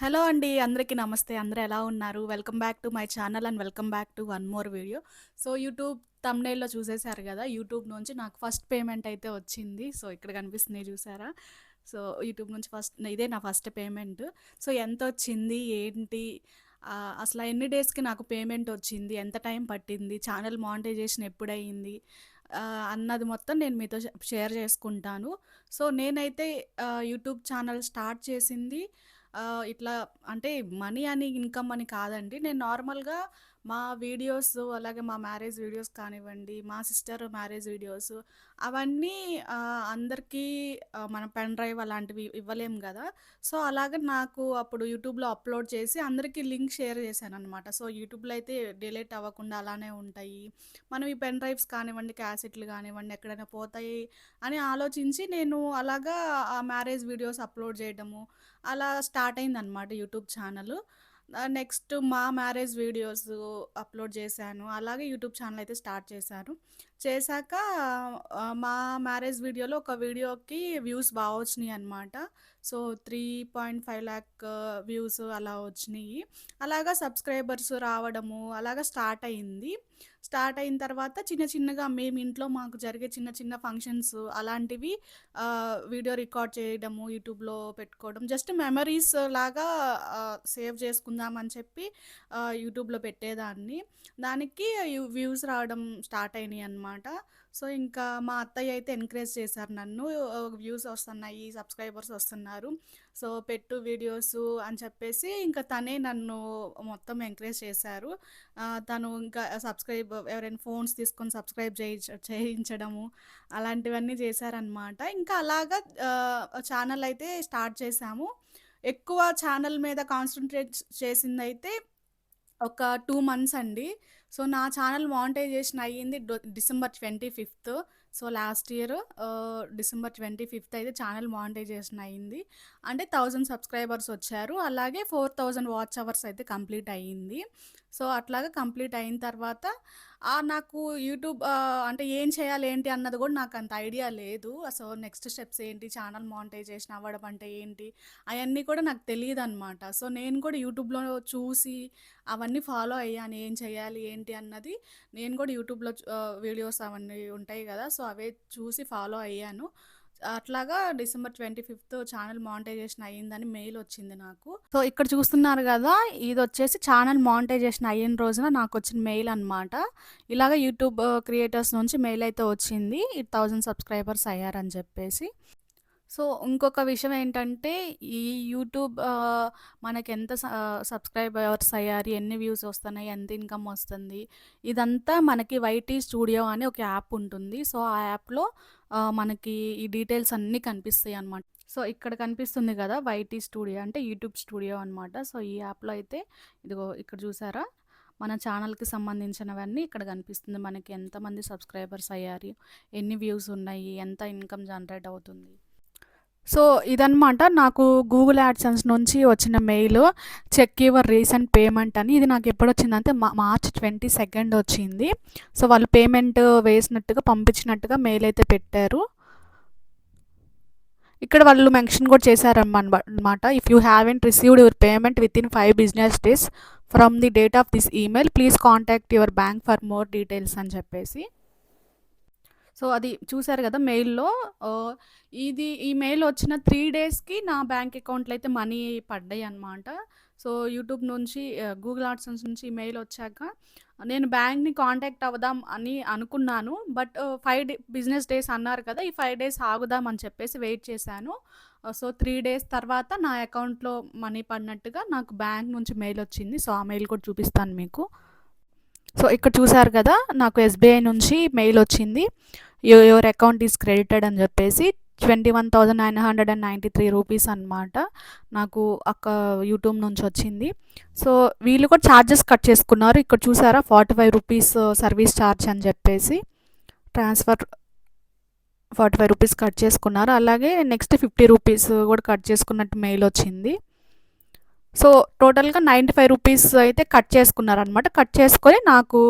Hello అండి. అందరికీ నమస్తే. అందరూ ఎలా ఉన్నారు? Welcome back to my channel and welcome back to one more video. So, YouTube థంబ్‌నెయిల్‌లో చూసేశారు గదా! యూట్యూబ్ నుంచి నాకు ఫస్ట్ పేమెంట్ అయితే వచ్చింది. సో, ఇక్కడ కనిపిస్తున్నాయి చూసారా? సో, యూట్యూబ్ నుంచి ఇదే నా ఫస్ట్ పేమెంట్. సో, ఎంతొచ్చింది? ఏంటి? అసల ఎన్ని డేస్‌కి నాకు పేమెంట్ వచ్చింది? ఎంత టైం పట్టింది? ఛానల్ మానిటైజేషన్ ఎప్పుడయింది? అన్నది మొత్తం నేను మీతో షేర్ చేసుకుంటాను. సో, నేనైతే యూట్యూబ్ ఛానల్ స్టార్ట్ చేసింది ఇట్లా అంటే మనీ అని, ఇన్‌కమ్ అని కాదండి. నేను నార్మల్‌గా మా వీడియోస్ అలాగే మా మ్యారేజ్ వీడియోస్ కానివ్వండి, మా సిస్టర్ మ్యారేజ్ వీడియోస్ అవన్నీ అందరికీ మనం పెన్ డ్రైవ్ అలాంటివి ఇవ్వలేం గదా! సో, అలాగా నాకు అప్పుడు యూట్యూబ్‌లో అప్‌లోడ్ చేసి అందరికీ లింక్ షేర్ చేశాననమాట. సో, యూట్యూబ్‌లో అయితే డిలీట్ అవ్వకుండా అలానే ఉంటాయి. మనం ఈ పెన్ డ్రైవ్స్ కానివ్వండి, క్యాసెట్లు గానివ్వండి ఎక్కడైనా పోతాయి అని ఆలోచించి నేను అలాగా ఆ మ్యారేజ్ వీడియోస్ అప్‌లోడ్ చేయడము అలా స్టార్ట్ అయిందనమాట యూట్యూబ్ ఛానల్. నెక్స్ట్ మా మ్యారేజ్ వీడియోస్ అప్‌లోడ్ చేశాను. అలాగే యూట్యూబ్ ఛానల్ అయితే స్టార్ట్ చేశాను. చేశాక మా మ్యారేజ్ వీడియోలో ఒక వీడియోకి వ్యూస్ వచ్చినియనమాట. సో, 3.5 లాక్ వ్యూస్ అలా వచ్చినియి. అలాగా సబ్స్క్రైబర్స్ రావడము అలాగా స్టార్ట్ అయింది. స్టార్ట్ అయిన తర్వాత చిన్న చిన్నగా మేము ఇంట్లో మాకు జరిగే చిన్న చిన్న ఫంక్షన్స్ అలాంటివి వీడియో రికార్డ్ చేయడము, యూట్యూబ్‌లో పెట్టుకోవడం. జస్ట్ మెమరీస్ లాగా సేవ్ చేసుకుందామని చెప్పి యూట్యూబ్‌లో పెట్టేదాన్ని. దానికి వ్యూస్ రావడం స్టార్ట్ అయినాయనమాట. సో, ఇంకా మా అత్తయ్య అయితే ఎంకరేజ్ చేశారు నన్ను. వ్యూస్ వస్తున్నాయి, సబ్స్క్రైబర్స్ వస్తున్నారు. సో, పెట్టు వీడియోసు అని చెప్పేసి ఇంకా తనే నన్ను మొత్తం ఎంకరేజ్ చేశారు. తను ఇంకా ఎవరైనా ఫోన్స్ తీసుకొని సబ్స్క్రైబ్ చేయించడము అలాంటివన్నీ చేశారనమాట. ఇంకా అలాగా ఛానల్ అయితే స్టార్ట్ చేశాము. ఎక్కువ ఛానల్ మీద కాన్సంట్రేట్ చేసిందైతే ఒక 2 మంత్స్ అండి. సో, నా ఛానల్ మానిటైజేషన్ అయ్యింది డిసెంబర్ 25థ్. సో, లాస్ట్ ఇయర్ డిసెంబర్ 25థ్ అయితే ఛానల్ మానిటైజేషన్ అయింది. అంటే 1000 సబ్స్క్రైబర్స్ వచ్చారు. అలాగే 4000 వాచ్ అవర్స్ అయితే కంప్లీట్ అయ్యింది. సో, అట్లాగా కంప్లీట్ అయిన తర్వాత నాకు యూట్యూబ్ అంటే ఏం చేయాలి ఏంటి అన్నది కూడా నాకు అంత ఐడియా లేదు. సో, నెక్స్ట్ స్టెప్స్ ఏంటి? ఛానల్ మానిటైజేషన్ అవ్వడం అంటే ఏంటి? అయన్నీ కూడా నాకు తెలీదనమాట. సో, నేను కూడా యూట్యూబ్‌లో చూసి అవన్నీ ఫాలో అయ్యాను. ఏం చేయాలి? ఏంటి? అన్నది నేను కూడా యూట్యూబ్‌లో వీడియోస్ అవన్నీ ఉంటాయి గదా! సో, అవే చూసి ఫాలో అయ్యాను. అట్లాగా డిసెంబర్ 25థ్ ఛానల్ మానిటైజేషన్ అయ్యిందని మెయిల్ వచ్చింది నాకు. సో, ఇక్కడ చూస్తున్నారు గదా! ఇదొచ్చేసి ఛానల్ మానిటైజేషన్ అయిన రోజున నాకొచ్చిన మెయిల్ అనమాట. ఇలాగ యూట్యూబ్ క్రియేటర్స్ నుంచి మెయిల్ అయితే వచ్చింది. 1000 సబ్స్క్రైబర్స్ అయ్యారని చెప్పేసి. సో, ఇంకొక విషయం ఏంటంటే, ఈ యూట్యూబ్ మనకెంత సబ్స్క్రైబర్స్ అయ్యారు, ఎన్ని వ్యూస్ వస్తున్నాయి, ఎంత ఇన్‌కమ్ వస్తుంది, ఇదంతా మనకి వైటీ స్టూడియో అని ఒక యాప్ ఉంటుంది. సో, ఆ యాప్‌లో మనకి ఈ డీటెయిల్స్ అన్నీ కనిపిస్తాయనమాట. సో, ఇక్కడ కనిపిస్తుంది గదా! వైటీ స్టూడియో అంటే యూట్యూబ్ స్టూడియో అనమాట. సో, ఈ యాప్‌లో అయితే ఇదిగో ఇక్కడ చూసారా? మన ఛానల్‌కి సంబంధించినవన్నీ ఇక్కడ కనిపిస్తుంది. మనకి ఎంతమంది సబ్స్క్రైబర్స్ అయ్యారు, ఎన్ని వ్యూస్ ఉన్నాయి, ఎంత ఇన్‌కమ్ జనరేట్ అవుతుంది. సో, ఇదనమాట నాకు గూగుల్ యాడ్‌సెన్స్ నుంచి వచ్చిన mail. Check your recent payment అని. ఇది నాకెప్పుడొచ్చిందంటే మార్చ్ 22 వచ్చింది. సో, వాళ్ళు పేమెంట్ వేసినట్టుగా, పంపించినట్టుగా మెయిల్ అయితే పెట్టారు. ఇక్కడ వాళ్ళు మెన్షన్ కూడా చేశారనమాట. If you haven't received your payment within 5 business days from the date of this email please contact your bank for more details అని చెప్పేసి. సో, అది చూసారు గదా! మెయిల్‌లో ఈ మెయిల్ వచ్చిన 3 డేస్‌కి నా బ్యాంక్ అకౌంట్‌లో అయితే మనీ పడ్డాయన్నమాట. సో, యూట్యూబ్ నుంచి గూగుల్ యాడ్సెన్స్ నుంచి మెయిల్ వచ్చాక నేను బ్యాంక్‌ని కాంటాక్ట్ అవుదాం అని అనుకున్నాను. బట్ 5 బిజినెస్ డేస్ అన్నారు కదా! ఈ 5 డేస్ ఆగుదాం అని చెప్పేసి వెయిట్ చేశాను. సో, 3 డేస్ తర్వాత నా అకౌంట్‌లో మనీ పడినట్టుగా నాకు బ్యాంక్ నుంచి మెయిల్ వచ్చింది. సో, ఆ మెయిల్ కూడా చూపిస్తాను మీకు. సో, ఇక్కడ చూసారు కదా! నాకు ఎస్‌బీఐ నుంచి మెయిల్ వచ్చింది. యువర్ అకౌంట్ ఈస్ క్రెడిటెడ్ అని చెప్పేసి 21,993 రూపీస్ అనమాట. నాకు యూట్యూబ్ నుంచి వచ్చింది. సో, వీళ్ళు కూడా ఛార్జెస్ కట్ చేసుకున్నారు. ఇక్కడ చూసారా 45 రూపీస్ సర్వీస్ ఛార్జ్ అని చెప్పేసి ట్రాన్స్ఫర్ 45 రూపీస్ కట్ చేసుకున్నారు. అలాగే నెక్స్ట్ 50 రూపీస్ కూడా కట్ చేసుకున్నట్టు మెయిల్ వచ్చింది. సో, టోటల్‌గా 95 రూపీస్ అయితే కట్ చేసుకున్నారనమాట. కట్ చేసుకొని నాకు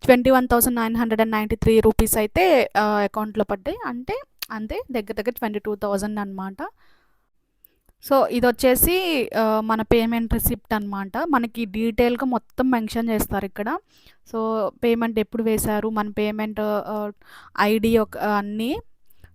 21,993 రూపీస్ అయితే అకౌంట్‌లో పడ్డాయి. అంటే అంతే దగ్గర దగ్గర 22,000 అనమాట. సో, ఇదొచ్చేసి మన పేమెంట్ రిసిప్ట్ అనమాట. మనకి డీటెయిల్‌గా మొత్తం మెన్షన్ చేస్తారిక్కడ. సో, పేమెంట్ ఎప్పుడు వేశారు, మన పేమెంట్ ఐడీ అన్నీ.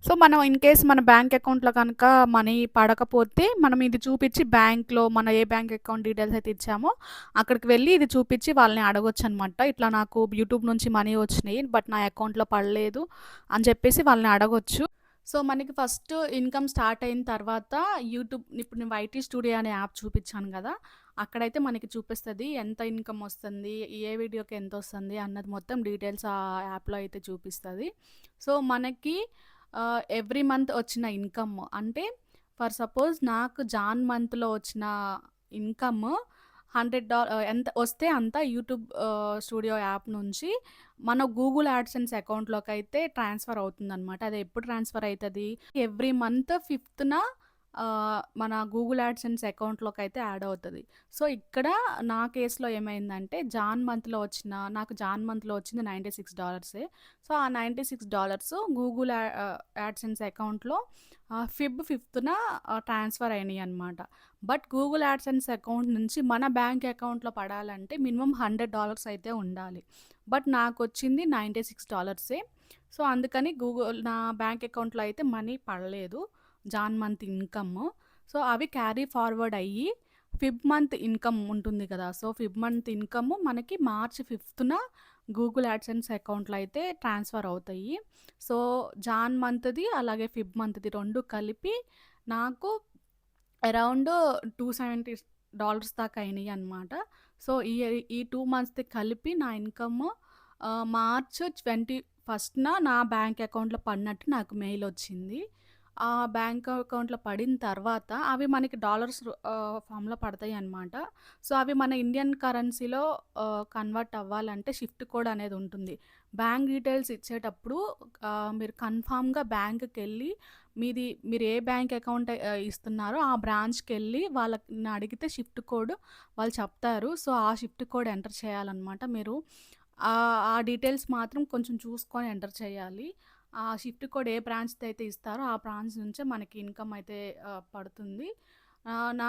సో, మనం ఇన్ కేస్ మన బ్యాంక్ అకౌంట్‌లో కనుక మనీ పడకపోతే, మనం ఇది చూపిచ్చి బ్యాంక్‌లో మన ఏ బ్యాంక్ అకౌంట్ డీటెయిల్స్ అయితే ఇచ్చామో, అక్కడికి వెళ్ళి ఇది చూపిచ్చి వాళ్ళని అడగొచ్చనమాట. ఇట్లా నాకు యూట్యూబ్ నుంచి మనీ వచ్చినియి, బట్ నా అకౌంట్‌లో పడలేదు అని చెప్పేసి వాళ్ళని అడగొచ్చు. సో, మనకి ఫస్ట్ ఇన్‌కమ్ స్టార్ట్ అయిన తర్వాత యూట్యూబ్ ఇప్పుడు నేను వైటీ స్టూడియో అనే యాప్ చూపిచ్చాను గదా! అక్కడైతే మనకి చూపిస్తది. ఎంత ఇన్‌కమ్ వస్తుంది, ఏ వీడియోకి ఎంతొస్తుంది అన్నది మొత్తం డీటెయిల్స్ ఆ యాప్‌లో అయితే చూపిస్తది. సో, మనకి ఎవ్రీ మంత్ వచ్చిన ఇన్‌కమ్ అంటే ఫర్ సపోజ్ నాకు జాన్ మంత్‌లో వచ్చిన ఇన్‌కమ్ ఎంత వస్తే అంత యూట్యూబ్ స్టూడియో యాప్ నుంచి మన గూగుల్ యాడ్సెన్స్ అకౌంట్‌లోకైతే ట్రాన్స్‌ఫర్ అవుతుందనమాట. అది ఎప్పుడు ట్రాన్స్‌ఫర్ అయితది? ఎవ్రీ మంత్ 5థ్‌న మన గూగుల్ యాడ్సెన్స్ అకౌంట్‌లోకైతే యాడ్ అవుతది. సో, ఇక్కడ నా కేస్‌లో ఏమైందంటే నాకు జాన్ మంత్‌లో వచ్చింది $96. సో, ఆ $96 గూగుల్ యాడ్సెన్స్ అకౌంట్‌లో ఫిబ్ 5థ్‌న ట్రాన్స్‌ఫర్ అయినాయనమాట. బట్ గూగుల్ యాడ్సెన్స్ అకౌంట్ నుంచి మన బ్యాంక్ అకౌంట్‌లో పడాలంటే మినిమమ్ $100 అయితే ఉండాలి. బట్ నాకొచ్చింది $96. సో, అందుకని నా బ్యాంక్ అకౌంట్‌లో అయితే మనీ పడలేదు. Jan month income. సో, అవి క్యారీ ఫార్వర్డ్ అయ్యి ఫిబ్ మంత్ ఇన్‌కమ్ ఉంటుంది కదా! సో, ఫిబ్ మంత్ ఇన్‌కమ్ మనకి మార్చ్ 5థ్‌న గూగుల్ యాడ్సెన్స్ అకౌంట్‌లో అయితే ట్రాన్స్‌ఫర్ అవుతాయి. సో, జాన్ మంత్‌ది అలాగే ఫిబ్ మంత్‌ది 2 కలిపి నాకు అరౌండ్ $270 దాకా అయినాయనమాట. సో, ఈ 2 మంత్స్‌ది కలిపి నా ఇన్‌కమ్ మార్చ్ 21న నా బ్యాంక్ అకౌంట్‌లో పడినట్టు నాకు మెయిలొచ్చింది. ఆ బ్యాంక్ అకౌంట్‌లో పడిన తర్వాత అవి మనకి డాలర్స్ ఫామ్‌లో పడతాయనమాట. సో, అవి మన ఇండియన్ కరెన్సీలో కన్వర్ట్ అవ్వాలంటే షిఫ్ట్ కోడ్ అనేది ఉంటుంది. బ్యాంక్ డీటెయిల్స్ ఇచ్చేటప్పుడు మీరు కన్ఫర్మ్‌గా బ్యాంక్‌కెళ్ళి మీరు ఏ బ్యాంక్ అకౌంట్ ఇస్తున్నారో ఆ బ్రాంచ్‌కెళ్ళి వాళ్ళని అడిగితే షిఫ్ట్ కోడ్ వాళ్ళు చెప్తారు. సో, ఆ షిఫ్ట్ కోడ్ ఎంటర్ చేయాలనమాట. మీరు ఆ డీటెయిల్స్ మాత్రం కొంచెం చూసుకొని ఎంటర్ చేయాలి. ఆ షిఫ్ట్ కోడ్ ఏ బ్రాంచ్‌ది అయితే ఇస్తారో ఆ బ్రాంచ్ నుంచే మనకి ఇన్‌కమ్ అయితే పడుతుంది. నా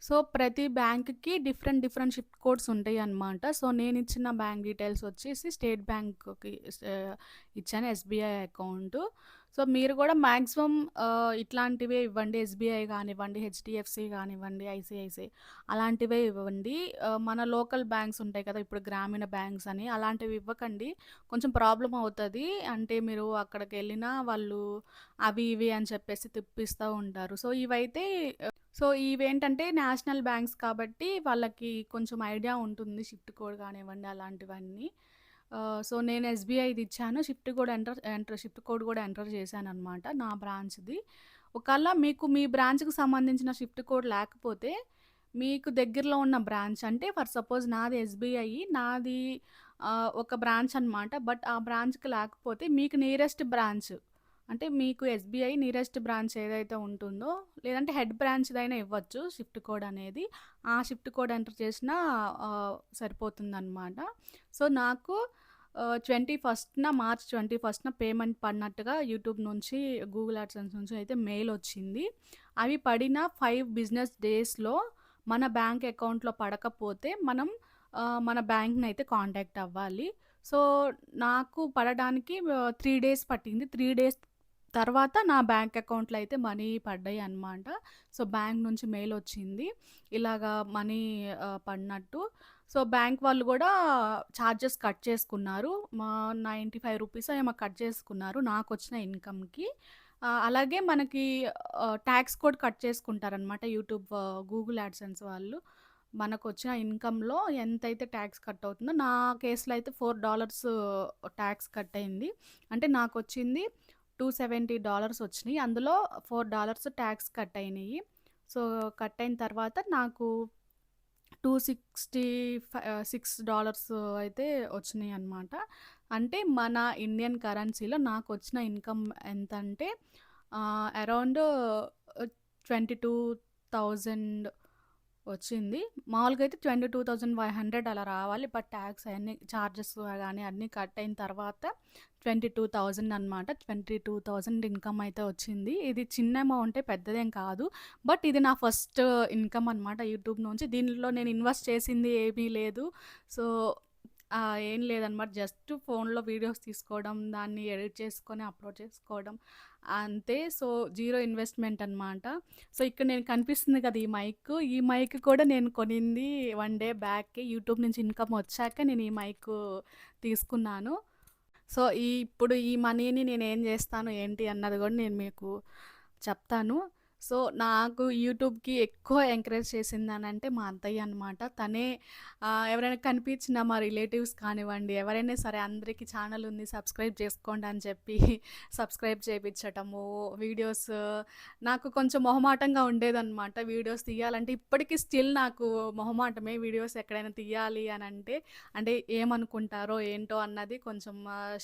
సో, ప్రతి బ్యాంక్‌కి డిఫరెంట్ డిఫరెంట్ షిఫ్ట్ కోడ్స్ ఉంటాయన్నమాట. సో, నేనిచ్చిన బ్యాంక్ డీటెయిల్స్ వచ్చేసి స్టేట్ బ్యాంక్‌కి ఇచ్చాను ఎస్‌బీఐ అకౌంటు. సో, మీరు కూడా మాక్సిమం ఇట్లాంటివే ఇవ్వండి. ఎస్‌బీఐ గానివ్వండి, హెచ్‌డీఎఫ్‌సీ గానివ్వండి, ఐసీఐసీఐ అలాంటివే ఇవ్వండి. మన లోకల్ బ్యాంక్స్ ఉంటాయి కదా! ఇప్పుడు గ్రామీణ బ్యాంక్స్ అని అలాంటివి ఇవ్వకండి. కొంచెం ప్రాబ్లమ్ అవుతది. అంటే మీరు అక్కడికెళ్ళినా వాళ్ళు అవి ఇవి అని చెప్పేసి తిప్పిస్తా ఉంటారు. సో, ఇవేంటంటే నేషనల్ బ్యాంక్స్ కాబట్టి వాళ్ళకి కొంచెం ఐడియా ఉంటుంది. షిఫ్ట్ కోడ్ కానివ్వండి అలాంటివన్నీ. సో, నేను ఎస్‌బీఐది ఇచ్చాను. షిఫ్ట్ కోడ్ కూడా ఎంటర్ చేశాననమాట నా బ్రాంచ్‌ది. ఒకవేళ మీకు మీ బ్రాంచ్‌కి సంబంధించిన షిఫ్ట్ కోడ్ లేకపోతే, మీకు దగ్గరలో ఉన్న బ్రాంచ్ అంటే ఫర్ సపోజ్ నాది ఎస్‌బీఐ ఒక బ్రాంచ్ అనమాట. బట్ ఆ బ్రాంచ్‌కి లేకపోతే మీకు నియరెస్ట్ బ్రాంచ్ అంటే మీకు ఎస్‌బీఐ నియరెస్ట్ బ్రాంచ్ ఏదైతే ఉంటుందో, లేదంటే హెడ్ బ్రాంచ్‌దైనా ఇవ్వచ్చు షిఫ్ట్ కోడ్ అనేది. ఆ షిఫ్ట్ కోడ్ ఎంటర్ చేసినా సరిపోతుందనమాట. సో, నాకు 21న మార్చ్ 21న పేమెంట్ పడినట్టుగా యూట్యూబ్ నుంచి, గూగుల్ యాడ్సెన్స్ నుంచి అయితే మెయిల్ వచ్చింది. అవి పడిన 5 బిజినెస్ డేస్‌లో మన బ్యాంక్ అకౌంట్‌లో పడకపోతే మనం మన బ్యాంక్‌నయితే కాంటాక్ట్ అవ్వాలి. సో, నాకు పడడానికి 3 డేస్ పట్టింది. 3 డేస్ తర్వాత నా బ్యాంక్ అకౌంట్‌లో అయితే మనీ పడ్డాయన్నమాట. సో, బ్యాంక్ నుంచి మెయిలొచ్చింది. ఇలాగా మనీ పడినట్టు. సో, బ్యాంక్ వాళ్ళు గూడా చార్జెస్ కట్ చేసుకున్నారు. ₹95 ఏమో కట్ చేసుకున్నారు నాకొచ్చిన ఇన్‌కమ్‌కి. అలాగే మనకి టాక్స్ కూడా కట్ చేసుకుంటారనమాట గూగుల్ యాడ్సెన్స్ వాళ్ళు. మనకొచ్చిన ఇన్‌కమ్‌లో ఎంతైతే టాక్స్ కట్ అవుతుందో, నా కేస్‌లో అయితే $4 టాక్స్ కట్ అయింది. అంటే నాకొచ్చింది $270 వచ్చినియి. అందులో $4 టాక్స్ కట్ అయినియి. సో, కట్ అయిన తర్వాత నాకు $6 అయితే వచ్చినియనమాట. అంటే మన ఇండియన్ కరెన్సీలో నాకొచ్చిన ఇన్‌కమ్ ఎంతంటే అరౌండ్ 22,000 వచ్చింది. మామూలుగా అయితే 22,500 అలా రావాలి. బట్ టాక్స్ అయన్నీ చార్జెస్ గానీ అన్నీ కట్ అయిన తర్వాత 22,000 అనమాట. 22,000 ఇన్‌కమ్ అయితే వచ్చింది. ఇది చిన్న అమౌంటే, పెద్దదేం కాదు. బట్ ఇది నా ఫస్ట్ ఇన్‌కమ్ అనమాట యూట్యూబ్ నుంచి. దీనిలో నేను ఇన్వెస్ట్ చేసింది ఏమీ లేదు. సో, ఏం లేదనమాట. జస్ట్ ఫోన్‌లో వీడియోస్ తీసుకోవడం, దాన్ని ఎడిట్ చేసుకొని అప్‌లోడ్ చేసుకోవడం అంతే. సో, జీరో ఇన్వెస్ట్‌మెంట్ అనమాట. సో, ఇక్కడ నేను కనిపిస్తుంది కదా ఈ మైక్. ఈ మైక్ కూడా నేను కొనింది 1 డే బ్యాకే. యూట్యూబ్ నుంచి ఇన్‌కమ్ వచ్చాక నేను ఈ మైకు తీసుకున్నాను. సో, ఇప్పుడు ఈ మనీని నేనేం జేస్తాను, ఏంటి అన్నది గూడా నేను మీకు చెప్తాను. సో, నాకు యూట్యూబ్‌కి ఎక్కువ ఎంకరేజ్ చేసిందనంటే మా అత్తయ్య అనమాట. తనే ఎవరైనా కనిపించినా మా రిలేటివ్స్ కానివ్వండి, ఎవరైనా సరే అందరికీ ఛానల్ ఉంది సబ్స్క్రైబ్ చేసుకోండి అని చెప్పి సబ్స్క్రైబ్ చేపిచ్చటము, వీడియోస్ నాకు కొంచెం మొహమాటంగా ఉండేదనమాట. వీడియోస్ తీయాలంటే ఇప్పటికి స్టిల్ నాకు మొహమాటమే వీడియోస్ ఎక్కడైనా తీయాలి అనంటే. అంటే ఏమనుకుంటారో ఏంటో అన్నది కొంచెం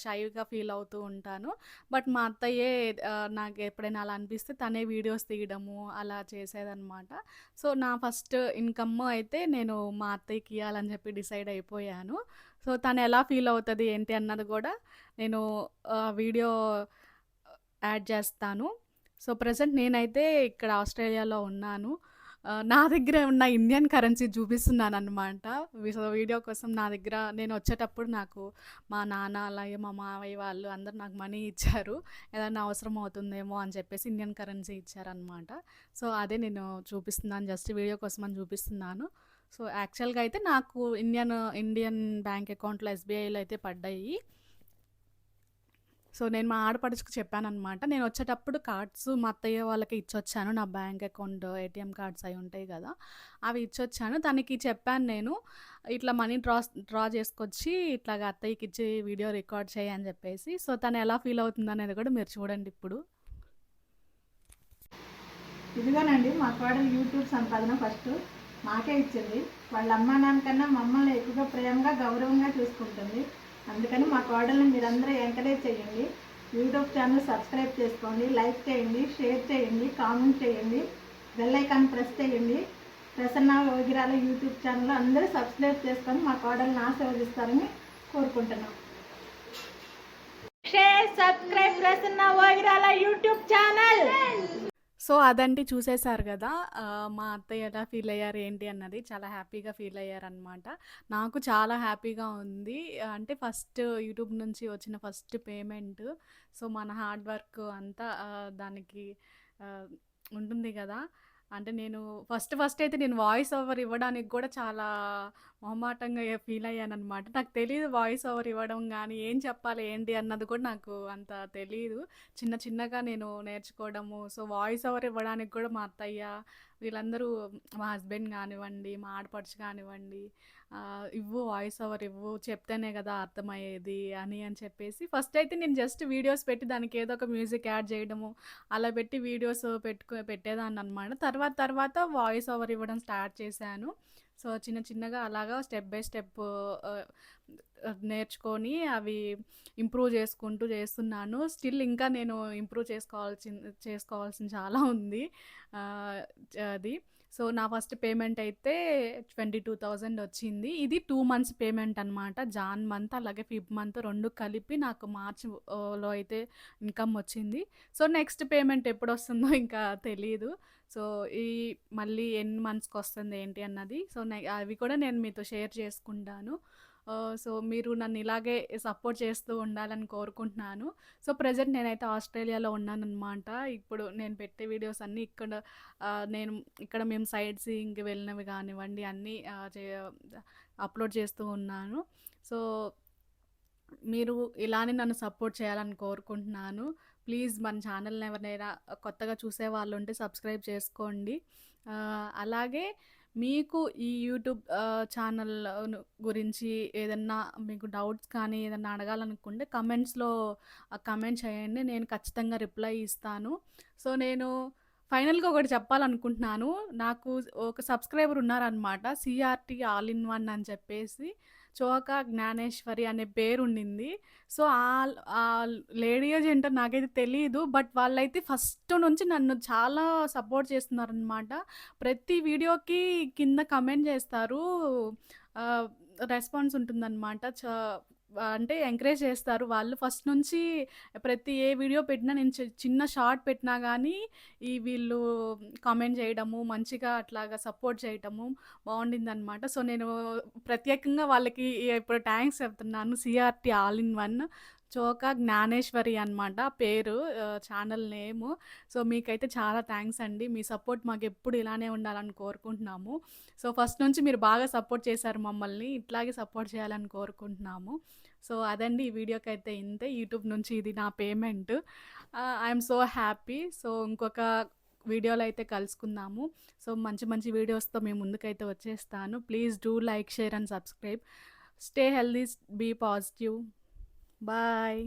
షైగా ఫీల్ అవుతూ ఉంటాను. బట్ మా అత్తయ్యే నాకు ఎప్పుడైనా అలా అనిపిస్తే తనే వీడియోస్ తీయడము అలా చేసేదనమాట. సో, నా ఫస్ట్ ఇన్‌కమ్ అయితే నేను మా అత్తయ్యకి ఇయ్యాలని చెప్పి డిసైడ్ అయిపోయాను. సో, తను ఎలా ఫీల్ అవుతది ఏంటి అన్నది గూడా నేను వీడియో యాడ్ చేస్తాను. సో, ప్రెజెంట్ నేనైతే ఇక్కడ ఆస్ట్రేలియాలో ఉన్నాను. నా దగ్గర ఉన్న ఇండియన్ కరెన్సీ చూపిస్తున్నాననమాట. సో, వీడియో కోసం నా దగ్గర నేనొచ్చేటప్పుడు నాకు మా నాన్న, అలాగే మా మావయ్య వాళ్ళు అందరూ నాకు మనీ ఇచ్చారు. ఏదన్నా అవసరం అవుతుందేమో అని చెప్పేసి ఇండియన్ కరెన్సీ ఇచ్చారనమాట. సో, అదే నేను చూపిస్తున్నాను. జస్ట్ వీడియో కోసం అని చూపిస్తున్నాను. సో, యాక్చువల్‌గా అయితే నాకు ఇండియన్ బ్యాంక్ అకౌంట్‌లో ఎస్‌బీఐలో అయితే పడ్డాయి. సో, నేను మా ఆడపడుచుకి చెప్పాననమాట. నేనొచ్చేటప్పుడు కార్డ్స్ మా అత్తయ్య వాళ్ళకి ఇచ్చొచ్చాను. నా బ్యాంక్ అకౌంట్, ఏటీఎం కార్డ్స్ అయి ఉంటాయి గదా! అవి ఇచ్చొచ్చాను. తనకి చెప్పాను నేను, ఇట్లా మనీ డ్రా చేసుకొచ్చి ఇట్లాగా అత్తయ్యకిచ్చి వీడియో రికార్డ్ చెయ్యి అని జెప్పేసి. సో, తను ఎలా ఫీల్ అవుతుందనేది గూడా మీరు చూడండి ఇప్పుడు. ఇదిగోనండి మా కోడలు యూట్యూబ్ సంపాదన ఫస్ట్ మాకే ఇచ్చింది. వాళ్ళ అమ్మా నాన్న కన్నా మమ్మల్ని ఎక్కువగా ప్రేమగా గౌరవంగా చూసుకుంటుంది. అందుకని మా కోడల్ని మీరందరూ ఎంకరేజ్ చేయండి. యూట్యూబ్ ఛానల్ సబ్స్క్రైబ్ చేసుకోండి, లైక్ చేయండి, షేర్ చేయండి, కామెంట్ చేయండి, బెల్ ఐకాన్ ప్రెస్ చేయండి. ప్రసన్న ఓగిరాల యూట్యూబ్ ఛానల్ అందరూ సబ్స్క్రైబ్ చేసుకొని మా కోడల్ని ఆశీర్వదిస్తారని కోరుకుంటున్నాం. Share, subscribe Prasanna Ogirala YouTube channel. So, అదండి చూసేశారు గదా! మా అత్తయ్య ఎలా ఫీల్ అయ్యారు ఏంటి అన్నది. చాలా హ్యాపీగా ఫీల్ అయ్యారనమాట. నాకు చాలా హ్యాపీగా ఉంది. అంటే ఫస్ట్ యూట్యూబ్ నుంచి వచ్చిన ఫస్ట్ పేమెంట్. సో, మన హార్డ్ వర్క్ అంతా దానికి ఆహ్, ఉంటుంది గదా! అంటే నేను ఫస్ట్ అయితే నేను వాయిస్ ఓవర్ ఇవ్వడానికి గూడా చాలా మొహమాటంగా ఫీల్ అయ్యాననమాట. నాకు తెలీదు వాయిస్ ఓవర్ ఇవ్వడం గానీ, ఏం చెప్పాలి ఏంటి అన్నది కూడా నాకు అంత తెలీదు. చిన్నగా నేను నేర్చుకోవడము. సో, వాయిస్ ఓవర్ ఇవ్వడానికి కూడా మా అత్తయ్య వీళ్ళందరూ, మా హస్బెండ్ గానివ్వండి, మా ఆడపడుచు కానివ్వండి, ఇవ్వు వాయిస్ ఓవర్ ఇవ్వు, చెప్తేనే కదా అర్థమయ్యేది అని చెప్పేసి ఫస్ట్ అయితే నేను జస్ట్ వీడియోస్ పెట్టి దానికి ఏదో ఒక మ్యూజిక్ యాడ్ చేయడము, అలా పెట్టి వీడియోస్ పెట్టేదాన్ననమాట. తర్వాత వాయిస్ ఓవర్ ఇవ్వడం స్టార్ట్ చేశాను. సో, చిన్నగా అలాగా స్టెప్ బై స్టెప్ ఆహ్, నేర్చుకొని అవి ఇంప్రూవ్ చేసుకుంటూ చేస్తున్నాను. స్టిల్ ఇంకా నేను ఇంప్రూవ్ చేసుకోవాల్సింది చాలా ఉంది. ఆహ్, అది. సో, నా ఫస్ట్ పేమెంట్ అయితే 22,000 వచ్చింది. ఇది 2 మంత్స్ పేమెంట్ అనమాట. జాన్ మంత్ అలాగే ఫిబ్ మంత్ 2 కలిపి నాకు మార్చ్ లో అయితే ఇన్‌కమ్ వచ్చింది. సో, నెక్స్ట్ పేమెంట్ ఎప్పుడొస్తుందో ఇంకా తెలీదు. సో, ఈ మళ్ళీ ఎన్ని మంత్స్‌కొస్తుంది ఏంటి అన్నది. సో, అవి కూడా నేను మీతో షేర్ చేసుకుంటాను. సో, మీరు నన్ను ఇలాగే సపోర్ట్ చేస్తూ ఉండాలని కోరుకుంటున్నాను. సో, ప్రెజెంట్ నేనైతే ఆస్ట్రేలియాలో ఉన్నాననమాట. ఇప్పుడు నేను పెట్టే వీడియోస్ అన్నీ నేను ఇక్కడ మేము సైట్ సీయింగ్‌కి వెళ్ళినవి గానివ్వండి అన్నీ అప్‌లోడ్ చేస్తూ ఉన్నాను. సో, మీరు ఇలానే నన్ను సపోర్ట్ చేయాలని కోరుకుంటున్నాను. ప్లీజ్ మన ఛానల్‌ని ఎవరైనా కొత్తగా చూసేవాళ్ళుంటే సబ్స్క్రైబ్ చేసుకోండి. అలాగే మీకు ఈ యూట్యూబ్ ఛానల్ గురించి ఏదన్నా మీకు డౌట్స్ కానీ ఏదన్నా అడగాలనుకుంటే కమెంట్స్‌లో కామెంట్ చేయండి. నేను ఖచ్చితంగా రిప్లై ఇస్తాను. సో, నేను ఫైనల్‌గా ఒకటి చెప్పాలనుకుంటున్నాను. నాకు ఒక సబ్‌స్క్రైబర్ ఉన్నారనమాట. సీఆర్‌టీ ఆల్ ఇన్ వన్ అని చెప్పేసి. చోకా జ్ఞానేశ్వరి అనే పేరుండింది. సో, లేడీయో జెంటో నాకైతే తెలీదు. బట్ వాళ్ళైతే ఫస్ట్ నుంచి నన్ను చాలా సపోర్ట్ చేస్తున్నారనమాట. ప్రతి వీడియోకి కింద కమెంట్ చేస్తారు. ఆహ్, రెస్పాన్స్ ఉంటుందనమాట. అంటే ఎంకరేజ్ చేస్తారు. వాళ్ళు ఫస్ట్ నుంచి ప్రతి ఏ వీడియో పెట్టినా నేను చిన్న షార్ట్ పెట్టినా గానీ వీళ్ళు కామెంట్ చేయడము, మంచిగా అట్లాగా సపోర్ట్ చేయటము బావుండిందనమాట. సో, నేను ప్రత్యేకంగా వాళ్ళకి ఇప్పుడు థాంక్స్ చెప్తున్నాను. CRT all in one chokha Gnaneshwari అనమాట పేరు, ఛానల్ నేము. సో, మీకైతే చాలా థాంక్స్ అండి. మీ సపోర్ట్ మాకెప్పుడు ఇలానే ఉండాలని కోరుకుంటున్నాము. సో, ఫస్ట్ నుంచి మీరు బాగా సపోర్ట్ చేశారు మమ్మల్ని. ఇట్లాగే సపోర్ట్ చేయాలని కోరుకుంటున్నాము. సో, అదండి ఈ వీడియోకైతే ఇంతే. యూట్యూబ్ నుంచి ఇది నా payment. I'm so happy. So, ఇంకొక వీడియోలో అయితే కలుసుకుందాము. సో, మంచి మంచి వీడియోస్‌తో మీ ముందుకైతే వచ్చేస్తాను. Please do like, share and subscribe. Stay healthy, be positive. Bye.